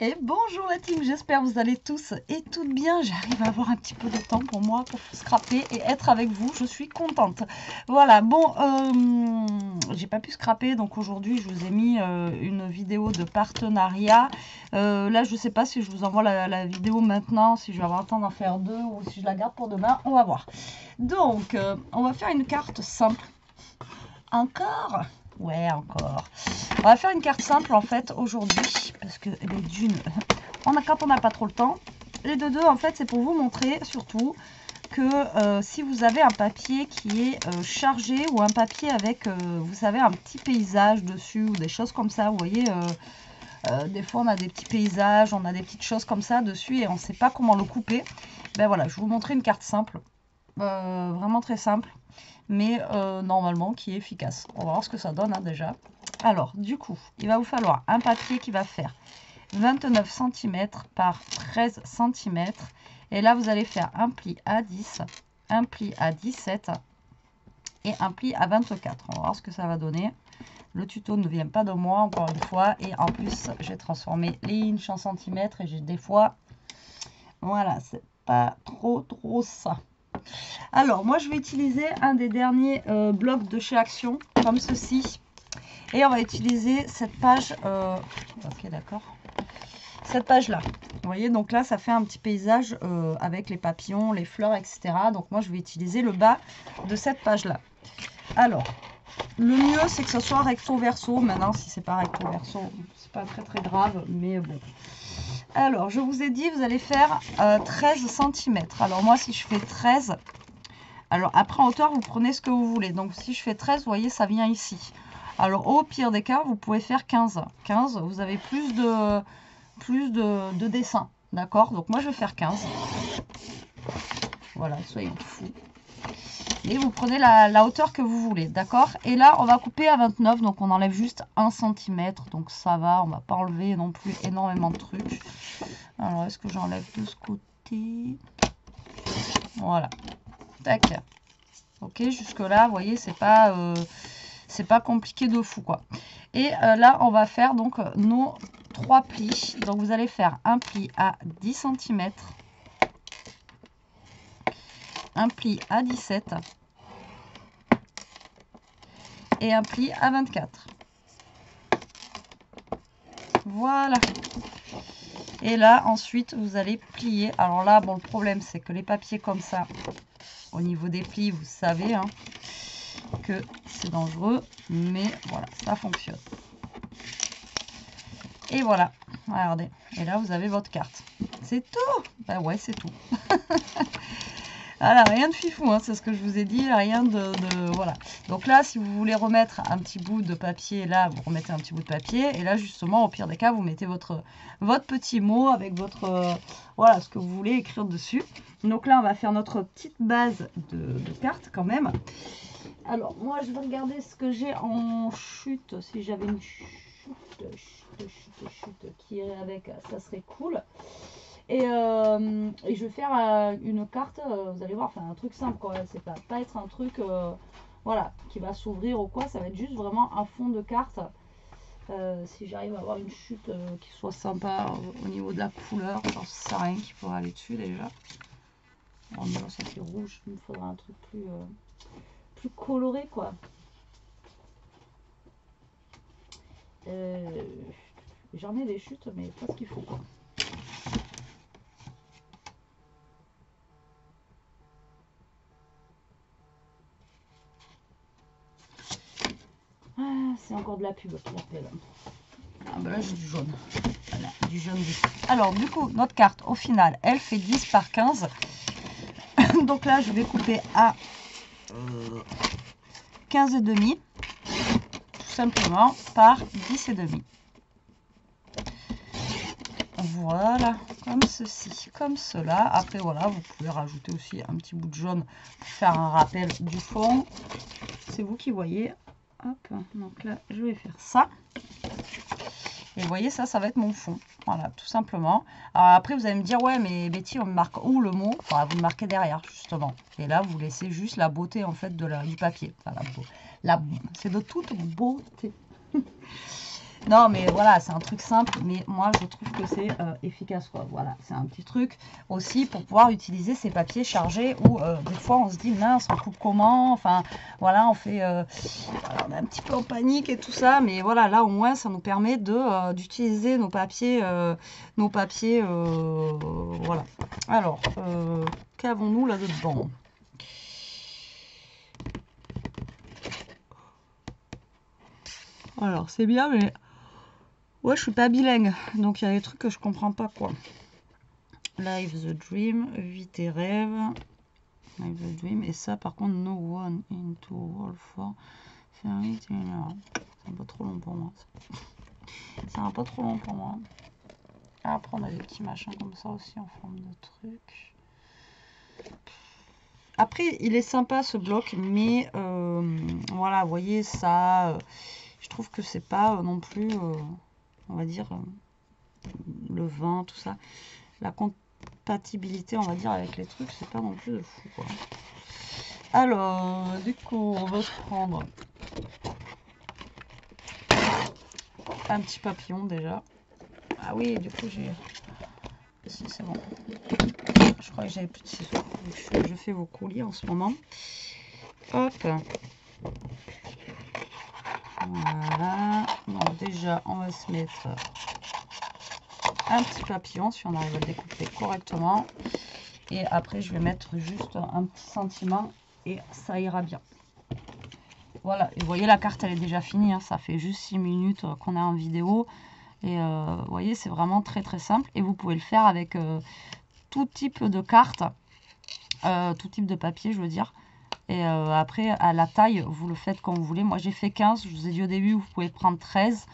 Et bonjour la team, j'espère que vous allez tous et toutes bien. J'arrive à avoir un petit peu de temps pour moi, pour scraper et être avec vous. Je suis contente. Voilà, bon, j'ai pas pu scraper, donc aujourd'hui je vous ai mis une vidéo de partenariat. Là, je sais pas si je vous envoie la vidéo maintenant, si je vais avoir le temps d'en faire deux ou si je la garde pour demain. On va voir. Donc, on va faire une carte simple. Encore? Ouais, encore. On va faire une carte simple en fait aujourd'hui parce que les d'une, quand on n'a pas trop le temps. Les deux en fait c'est pour vous montrer surtout que si vous avez un papier qui est chargé ou un papier avec, vous savez, un petit paysage dessus ou des choses comme ça, vous voyez, des fois on a des petits paysages, on a des petites choses comme ça dessus et on ne sait pas comment le couper. Ben voilà, je vais vous montrer une carte simple, vraiment très simple, mais normalement qui est efficace. On va voir ce que ça donne hein, déjà. Alors, du coup, il va vous falloir un papier qui va faire 29 cm par 13 cm. Et là, vous allez faire un pli à 10, un pli à 17 et un pli à 24. On va voir ce que ça va donner. Le tuto ne vient pas de moi, encore une fois. Et en plus, j'ai transformé les inches en centimètres et j'ai des fois... Voilà, c'est pas trop ça. Alors, moi, je vais utiliser un des derniers blocs de chez Action, comme ceci. Et on va utiliser cette page, ok d'accord, cette page là. Vous voyez, donc là ça fait un petit paysage avec les papillons, les fleurs, etc. Donc moi je vais utiliser le bas de cette page là. Alors, le mieux c'est que ce soit recto verso. Maintenant si c'est pas recto verso, c'est pas très grave, mais bon. Alors je vous ai dit, vous allez faire 13 cm. Alors moi si je fais 13, alors après en hauteur vous prenez ce que vous voulez. Donc si je fais 13, vous voyez ça vient ici. Alors, au pire des cas, vous pouvez faire 15. 15, vous avez plus de dessins. D'accord? Donc, moi, je vais faire 15. Voilà, soyons fous. Et vous prenez la hauteur que vous voulez. D'accord? Et là, on va couper à 29. Donc, on enlève juste 1 cm. Donc, ça va. On ne va pas enlever non plus énormément de trucs. Alors, est-ce que j'enlève de ce côté? Voilà. Tac. Ok, jusque-là, vous voyez, c'est pas compliqué de fou quoi. Et là on va faire donc nos 3 plis. Donc vous allez faire un pli à 10 cm, un pli à 17 et un pli à 24. Voilà. Et là ensuite vous allez plier. Alors là bon, le problème c'est que les papiers comme ça, au niveau des plis, vous savez hein, que c'est dangereux, mais voilà, ça fonctionne. Et voilà, regardez. Et là, vous avez votre carte. C'est tout. Bah ouais, c'est tout. Voilà, rien de fifou, hein, c'est ce que je vous ai dit, rien voilà. Donc là, si vous voulez remettre un petit bout de papier, là, vous remettez un petit bout de papier. Et là, justement, au pire des cas, vous mettez votre petit mot avec votre... voilà, ce que vous voulez écrire dessus. Donc là, on va faire notre petite base de carte quand même. Alors, moi, je vais regarder ce que j'ai en chute. Si j'avais une chute qui irait avec, ça serait cool. Et je vais faire une carte, vous allez voir, enfin un truc simple quoi. C'est pas être un truc voilà, qui va s'ouvrir ou quoi. Ça va être juste vraiment un fond de carte. Si j'arrive à avoir une chute qui soit sympa au niveau de la couleur, j'en sais rien qui pourrait aller dessus déjà. Alors, non, ça c'est rouge, il me faudra un truc plus coloré quoi. J'en ai des chutes mais pas ce qu'il faut quoi. Ah, c'est encore de la pub qui appelle. Ah ben là j'ai du jaune. Voilà, du jaune du tout. Alors du coup notre carte au final elle fait 10 par 15. Donc là je vais couper à 15 et demi. Tout simplement par 10 et demi. Voilà, comme ceci, comme cela. Après voilà, vous pouvez rajouter aussi un petit bout de jaune pour faire un rappel du fond. C'est vous qui voyez. Hop, donc là je vais faire ça. Et vous voyez, ça va être mon fond. Voilà, tout simplement. Alors après, vous allez me dire, ouais, mais Betty, on marque où le mot? Enfin, vous le marquez derrière, justement. Et là, vous laissez juste la beauté, en fait, du papier. Enfin, c'est de toute beauté. Non, mais voilà, c'est un truc simple, mais moi, je trouve que c'est efficace, quoi. Voilà, c'est un petit truc aussi pour pouvoir utiliser ces papiers chargés où des fois, on se dit, mince, on coupe comment? Enfin, voilà, on fait... voilà, on est un petit peu en panique et tout ça, mais voilà, là, au moins, ça nous permet de d'utiliser nos papiers, voilà. Alors, qu'avons-nous là-dedans? Alors, c'est bien, mais... Ouais, je suis pas bilingue, donc il y a des trucs que je comprends pas, quoi. Live the dream, vis tes rêves. Live the dream, et ça, par contre, no one into world for fairy tale. C'est un peu trop long pour moi. C'est un peu trop long pour moi. Après, on a des petits machins comme ça aussi en forme de truc. Après, il est sympa ce bloc, mais voilà, vous voyez, ça, je trouve que c'est pas non plus, on va dire, le vin, tout ça. La compatibilité, on va dire, avec les trucs, c'est pas non plus de fou, quoi. Alors, du coup, on va se prendre un petit papillon déjà. Ah oui, du coup, j'ai... Si, c'est bon. Je crois que j'avais plus de ciseaux. Je fais vos colis en ce moment. Hop. Voilà. Donc déjà, on va se mettre un petit papillon, si on arrive à le découper correctement. Et après, je vais mettre juste un petit sentiment et ça ira bien. Voilà, et vous voyez, la carte, elle est déjà finie. Hein. Ça fait juste 6 minutes qu'on est en vidéo. Et vous voyez, c'est vraiment très très simple. Et vous pouvez le faire avec tout type de cartes, tout type de papier, je veux dire. Et après, à la taille, vous le faites comme vous voulez. Moi, j'ai fait 15. Je vous ai dit au début, vous pouvez prendre 13.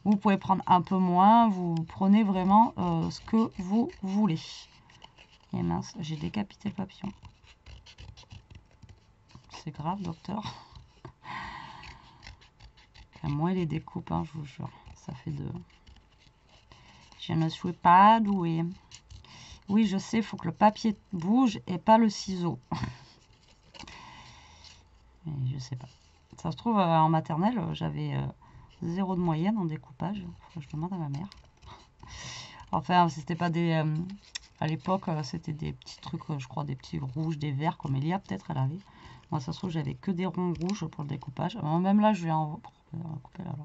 Vous pouvez prendre un peu moins. Vous prenez vraiment ce que vous voulez. Et mince, j'ai décapité le papillon. C'est grave, docteur. Enfin, moi, les découpes, hein, je vous jure. Ça fait deux. Je ne suis pas douée. Oui, je sais, il faut que le papier bouge et pas le ciseau. Mais je sais pas. Ça se trouve, en maternelle, j'avais 0 de moyenne en découpage. Faut que je demande à ma mère. Enfin, c'était pas des... à l'époque, c'était des petits trucs, je crois, des petits rouges, des verts, comme Elia, peut-être, elle avait. Moi, ça se trouve, j'avais que des ronds rouges pour le découpage. Même là, je vais en couper là.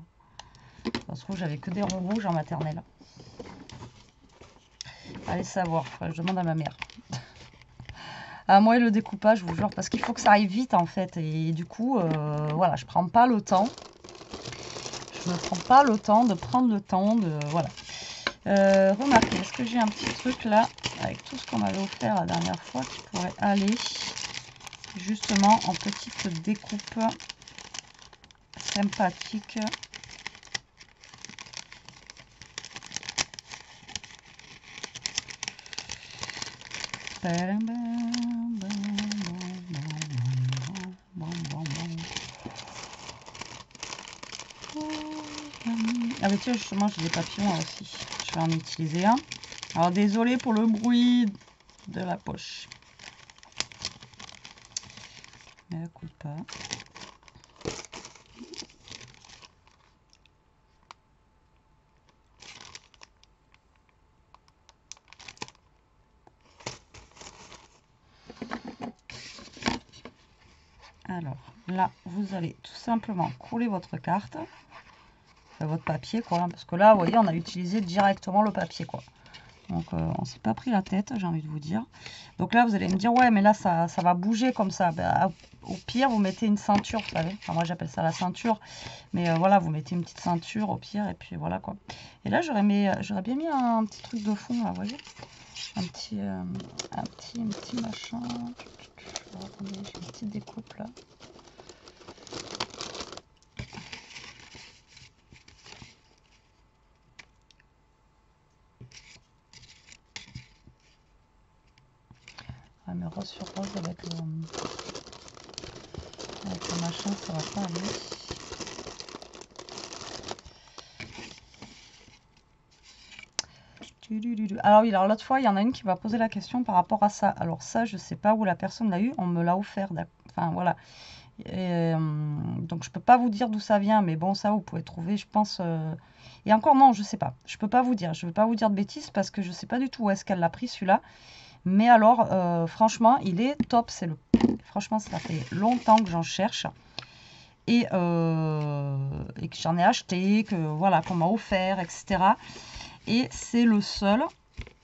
Ça se trouve, j'avais que des ronds rouges en maternelle. Allez savoir, je demande à ma mère. Ah, moi, le découpage, je vous jure, parce qu'il faut que ça arrive vite, en fait. Et du coup, voilà, je prends pas le temps. Je ne prends pas le temps de prendre le temps de... Voilà. Remarquez, est-ce que j'ai un petit truc là, avec tout ce qu'on m'avait offert la dernière fois, qui pourrait aller justement en petite découpe sympathique. Ah mais tiens, justement, j'ai des papillons aussi. Je vais en utiliser un. Alors désolé pour le bruit de la poche. Mais écoute pas. Alors là, vous allez tout simplement coller votre carte. Votre papier, quoi. Parce que là, vous voyez, on a utilisé directement le papier, quoi. Donc, on s'est pas pris la tête, j'ai envie de vous dire. Donc là, vous allez me dire, ouais, mais là, ça va bouger comme ça. Ben, au pire, vous mettez une ceinture, vous savez. Enfin, moi, j'appelle ça la ceinture. Mais voilà, vous mettez une petite ceinture au pire, et puis voilà, quoi. Et là, j'aurais bien mis un petit truc de fond, là, vous voyez. Un petit machin. Alors, attendez, j'ai une petite découpe, là. Mais rose sur rose avec le machin, ça va pas aller. Alors oui, alors l'autre fois, il y en a une qui m'a posé la question par rapport à ça. Alors ça, je sais pas où la personne l'a eu, on me l'a offert. Enfin voilà. Et, donc je peux pas vous dire d'où ça vient, mais bon, ça vous pouvez trouver, je pense, Et encore non, je sais pas. Je peux pas vous dire. Je veux pas vous dire de bêtises parce que je sais pas du tout où est-ce qu'elle l'a pris celui-là. Mais alors, franchement, il est top. Franchement, ça fait longtemps que j'en cherche. Et que j'en ai acheté, que voilà, qu'on m'a offert, etc. Et c'est le seul,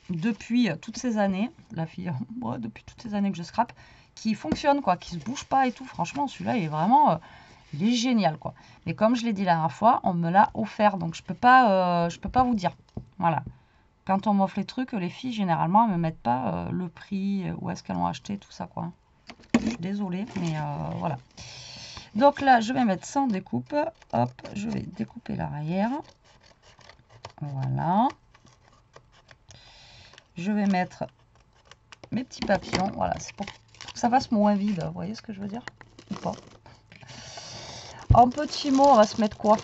depuis toutes ces années, la fille, moi, depuis toutes ces années que je scrape, qui fonctionne, quoi, qui se bouge pas et tout. Franchement, celui-là, il est vraiment... il est génial, quoi. Mais comme je l'ai dit la dernière fois, on me l'a offert, donc je peux pas vous dire. Voilà. Quand on m'offre les trucs, les filles, généralement, elles me mettent pas le prix, où est-ce qu'elles l'ont acheté, tout ça, quoi. Je suis désolée, mais voilà. Donc là, je vais mettre sans découpe. Hop, je vais découper l'arrière. Voilà. Je vais mettre mes petits papillons. Voilà, c'est pour que ça fasse moins vide. Vous voyez ce que je veux dire? Ou pas? En petits mots, on va se mettre quoi?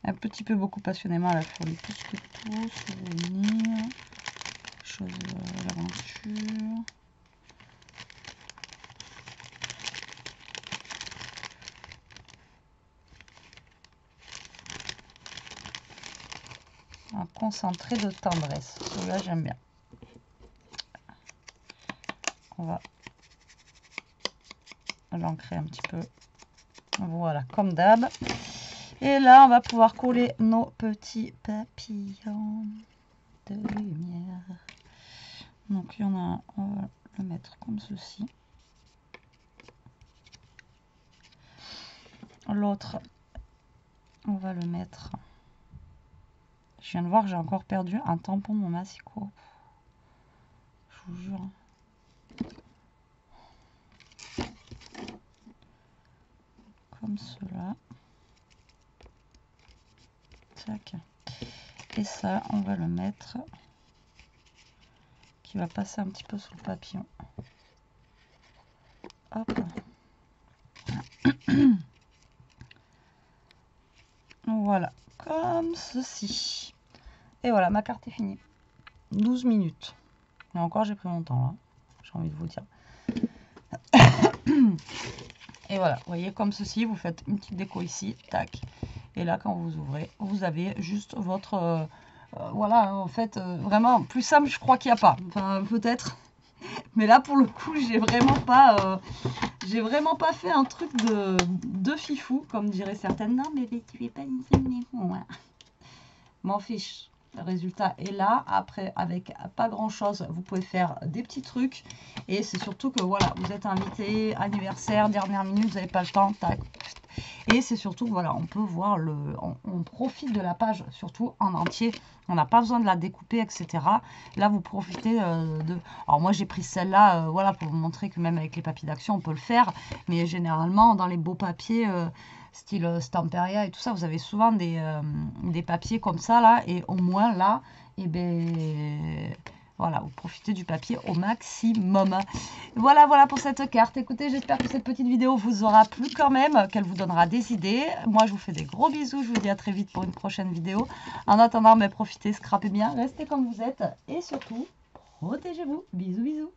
Un petit peu beaucoup passionnément à la folie, plus que tout, souvenir, chose, l'aventure. Un concentré de tendresse, celui-là j'aime bien. On va l'ancrer un petit peu, voilà, comme d'hab. Et là, on va pouvoir coller nos petits papillons de lumière. Donc, il y en a un, on va le mettre comme ceci. L'autre, on va le mettre... Je viens de voir que j'ai encore perdu un tampon de mon massicot. Je vous jure. Comme cela. Tac. Et ça, on va le mettre... qui va passer un petit peu sous le papillon. Hop. Voilà, comme ceci. Et voilà, ma carte est finie. 12 minutes. Et encore, j'ai pris mon temps, là. J'ai envie de vous dire. Et voilà, vous voyez, comme ceci, vous faites une petite déco ici, tac. Et là, quand vous ouvrez, vous avez juste votre... voilà, en fait, vraiment, plus simple, je crois qu'il n'y a pas. Enfin, peut-être. Mais là, pour le coup, j'ai vraiment pas fait un truc de fifou, comme diraient certaines. Non, mais tu fais pas une semaine. Ouais. M'en fiche. Le résultat est là. Après, avec pas grand chose, vous pouvez faire des petits trucs. Et c'est surtout que voilà, vous êtes invité, anniversaire, dernière minute, vous n'avez pas le temps, tac. Et c'est surtout, voilà, on peut voir on profite de la page, surtout en entier. On n'a pas besoin de la découper, etc. Là, vous profitez de... Alors, moi, j'ai pris celle-là, voilà, pour vous montrer que même avec les papiers d'action, on peut le faire. Mais généralement, dans les beaux papiers, style Stamperia et tout ça, vous avez souvent des papiers comme ça, là. Et au moins, là, et ben... Voilà, vous profitez du papier au maximum. Voilà, voilà pour cette carte. Écoutez, j'espère que cette petite vidéo vous aura plu quand même, qu'elle vous donnera des idées. Moi, je vous fais des gros bisous. Je vous dis à très vite pour une prochaine vidéo. En attendant, profitez, scrapez bien, restez comme vous êtes. Et surtout, protégez-vous. Bisous, bisous.